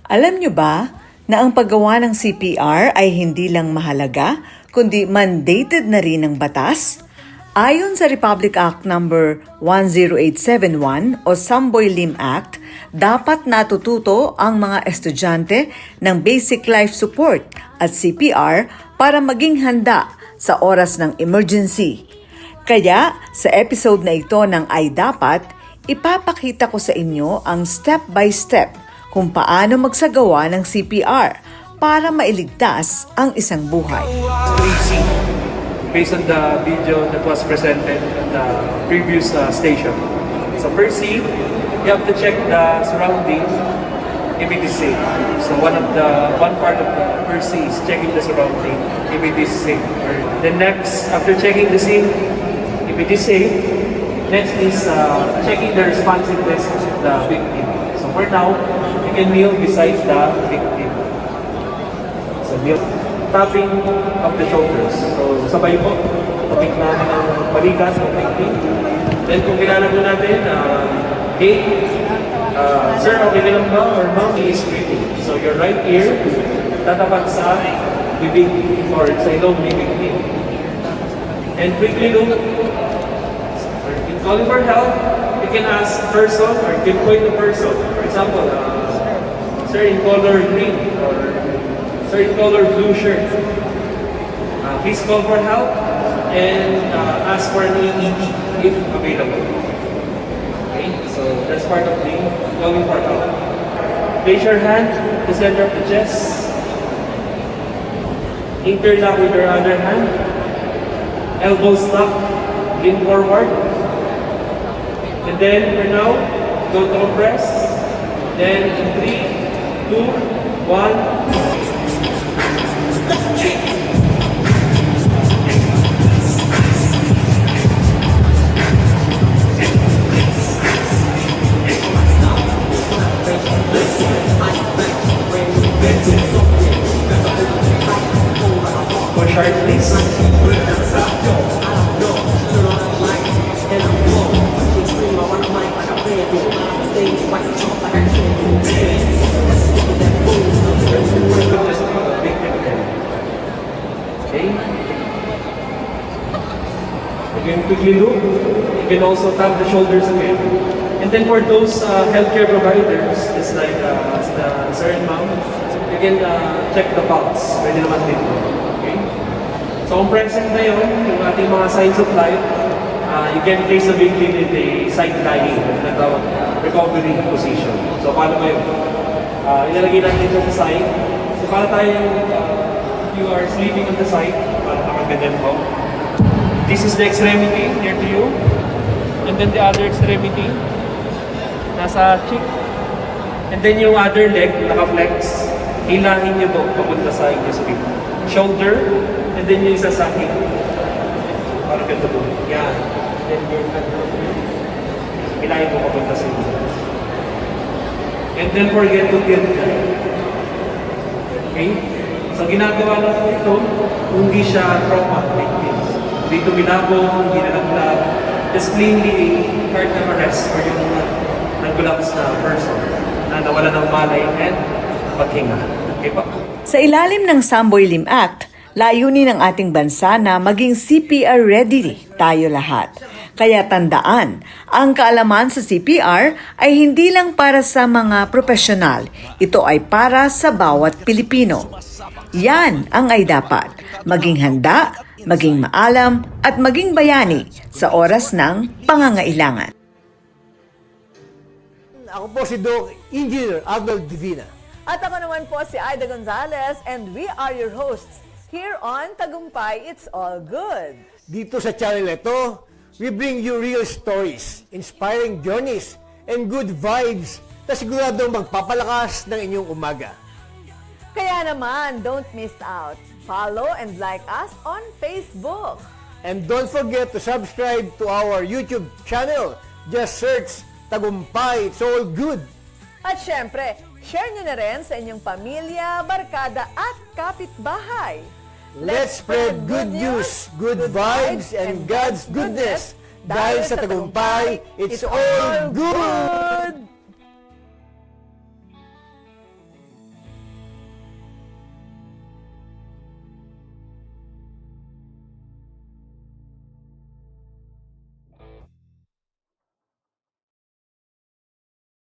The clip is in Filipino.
Alam nyo ba na ang paggawa ng CPR ay hindi lang mahalaga, kundi mandated na rin ng batas? Ayon sa Republic Act No. 10871 o Samboy Lim Act, dapat natututo ang mga estudyante ng Basic Life Support at CPR para maging handa sa oras ng emergency. Kaya sa episode na ito ng Ay Dapat, ipapakita ko sa inyo ang step-by-step kung paano magsagawa ng CPR para mailigtas ang isang buhay. Easy, based on the video that was presented in the previous station. So first C, you have to check the surrounding if it is safe. So one part of the first C is checking the surrounding if it is safe. Then next, after checking the scene, if it is safe, next is checking the responsiveness of the victim. So for now, you can kneel beside the victim. So kneel, tapping of the shoulders. So sabay po, tapik namin ang balikat ng victim. Then kung kilala po natin, hey, sir, okay ka lang ba? Or ma'am, he is breathing. So your right ear, tatapat sa bibig or sa ilong ni victim. And quickly look, in calling for help, you can ask person or you can point the person. For example, sir in color green or sir in color blue shirt. Please call for help and ask for an AED if available. Okay, so that's part of the calling for help. Place your hand at the center of the chest. Interlock with your other hand. Elbows lock, lean forward. And then for now, go to compress. Then in 3, 2, 1. Push hard, please. Okay. You can quickly look. You can also tap the shoulders again. And then for those healthcare providers, just like the sir and ma'am, you can check the pulse. Pwede naman dito. Okay. So kung present na yun, yung ating mga signs of life, you can place the victim in the side lying, tinatawag recovery position. So paano ba yun? Ilalagay natin ito sa side. So para tayo, you are sleeping on the side, para nakaganyan po. This is the extremity near to you. And then the other extremity, nasa cheek. And then yung other leg, naka-flex. Hilahin niyo po papunta sa inyong spine. Shoulder, and then yung isa sa hip. Parang ganito po. Yan. Then your hilahin po papunta sa inyo. And then forget to tilt. Okay? So ginagawa lang po ito, hindi siya trauma victim. Hindi tuminabong, hindi nalaglag. Just cleanly hard na arrest or yung nag-collapse na person na nawala ng malay and paghinga. Okay pa? Sa ilalim ng Samboy Lim Act, layunin ng ating bansa na maging CPR ready tayo lahat. Kaya tandaan, ang kaalaman sa CPR ay hindi lang para sa mga profesional. Ito ay para sa bawat Pilipino. Yan ang ay dapat. Maging handa, maging maalam, at maging bayani sa oras ng pangangailangan. Ako po si Doc Engineer Arnold Divina. At ako naman po si Aida Gonzalez and we are your hosts here on Tagumpay It's All Good. Dito sa channel ito, we bring you real stories, inspiring journeys, and good vibes na siguradong magpapalakas ng inyong umaga. Kaya naman, don't miss out. Follow and like us on Facebook. And don't forget to subscribe to our YouTube channel. Just search Tagumpay It's All Good. At syempre, share nyo na rin sa inyong pamilya, barkada at kapitbahay. Let's spread good news, good vibes, and God's goodness. Dahil sa Tagumpay, it's all good!